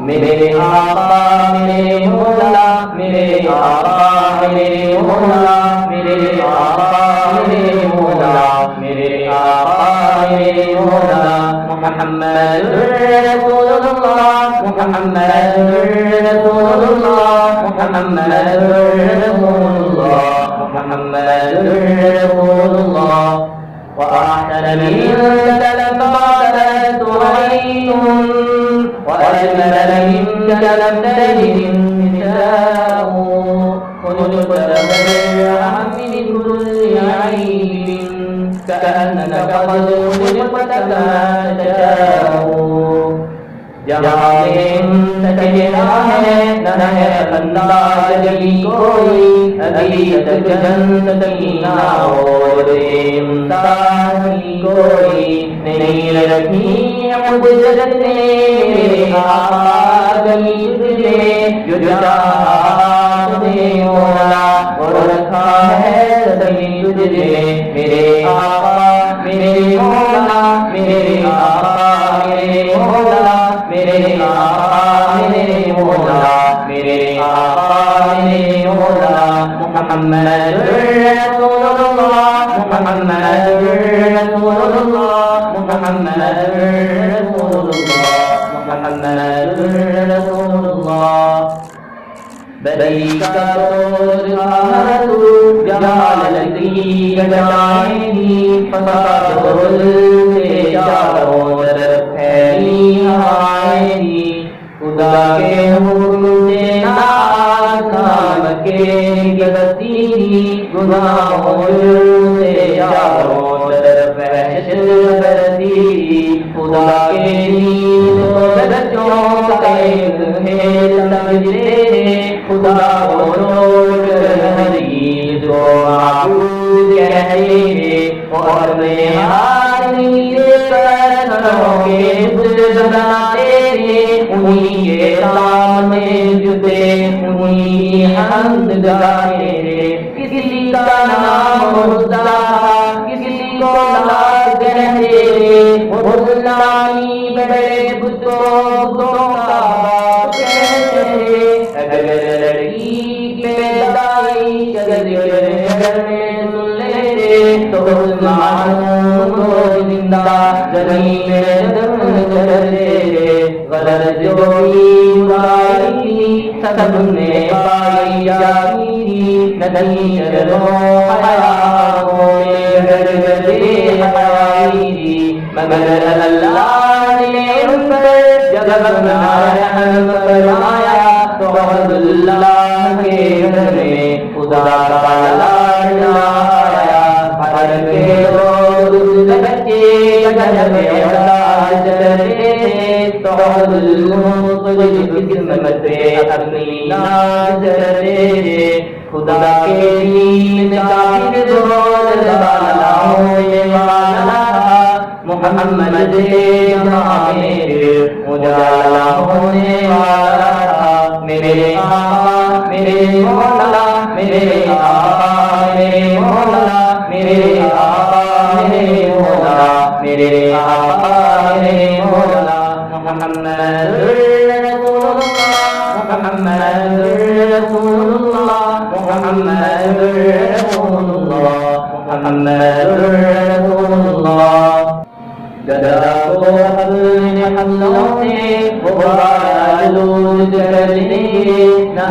میرے آقا میرے مولا میرے آقا میرے مولا میرے آقا میرے مولا میرے آقا میرے مولا محمد رسول اللہ محمد رسول اللہ محمد رسول اللہ محمد رسول اللہ وأحسن منك لم تلد عين وأجمل منك لم تلد النساء خلقت بدرعا من كل عيب كأنك قد خلقت كما تشاء جہاں چہرہ ہے نہ ہے انداز جلی کوئی ابھی تک جنت کی نہ اور امتاز کی کوئی نہیں رکھی قدرت نے میرے آقا گلی تجھے جو چاہا دے مولا اور رکھا ہے سبھی تجھے میرے آقا میرے مولا میرے آقا میرے مولا میرے آقا میرے مولا میرے آقا میرے مولا محمد رسول اللہ محمد رسول اللہ محمد رسول اللہ محمد رسول اللہ بدلی کا روز آمدو جلالتی گجائیں گی فساد روز سے چاروں طرف پھیلی آئیں گی خدا کے حکم سے ناکام کے گلتی گناہوں سے چاروں طرف وحشت برتی خدا کے دین و بچوں کا ایک کھیل سمجھتے خدا کو چھوڑ کر ہر عید کو معبود کہتے اور میں آدمی کے پتھروں کے بت بناتے انہیں کے سامنے جھکتے انہیں کی حمد گاتے کسی کا نام خدا کسی کو لات کہتے غلامی بڑے بتوں کا باپ کہتے اگر لڑکی پیدائی جگہ میں سن لیتے تو معلوم کو زندہ زمین میں دفن کر دیتے غلط جو برائی تھی سب نے پائی جاتی تھی ندی چلو حیاءوں میں گھر گھر حیائی تھی مگر اللہ نے ان پر جب بنایا فرمایا تو اللہ کے گھر میں خدا کا لاڈلا آیا ہر کے روز بچے گھر میں اولاد چلتے تو المطلب قسمت اپنی ناز کرتے خدا کے دین کافر بول بالاؤں میں والا محمد میرے اجالا ہونے والا میرے آقا میرے مولا میرے آقا میرے مولا میرے آقا میرے مولا میرے آقا میرے مولا محمد رسول اللہ محمد رسول اللہ محمد رسول اللہ محمد رسول اللہ گدا کو اپنے حملوں سے غبارآلود کر دیں گے نہ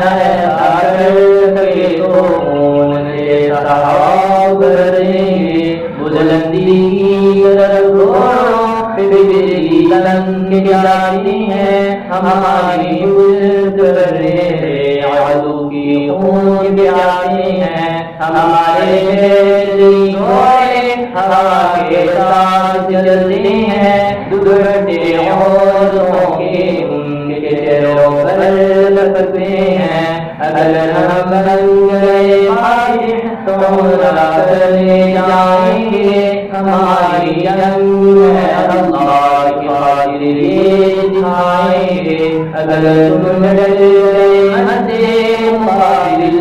آکر کے تو خون سے صحاب کر دیں گے بلندی کی طرف گھوڑوں پہ بجلی تلنگ جاتی ہے ہماری عزت کرنے سے عدو کی خون پیاتے ہیں ہمارے بجلی گھوڑے ہوا کے ساتھ چلتے ہیں دگڑتے عورتوں کے ان کے چہروں پر لپکتے ہیں اگر ہم بن گئے فاتح تو ذرا کرنے جائیں گے ہماری جنگ ہے اللہ کی خاطر یہ دکھائیں گے اگر تم ڈر گئے ہنسے قابل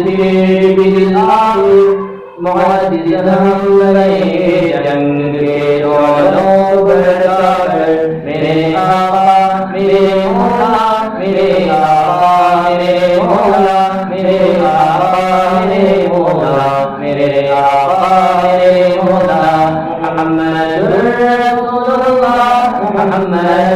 بالآخر معزز ہم رہے جنگ کے رولوں پر جا کر میرے آقا میرے مولا میرے آقا میرے مولا میرے آقا میرے مولا میرے آقا میرے مولا محمد رسول اللہ محمد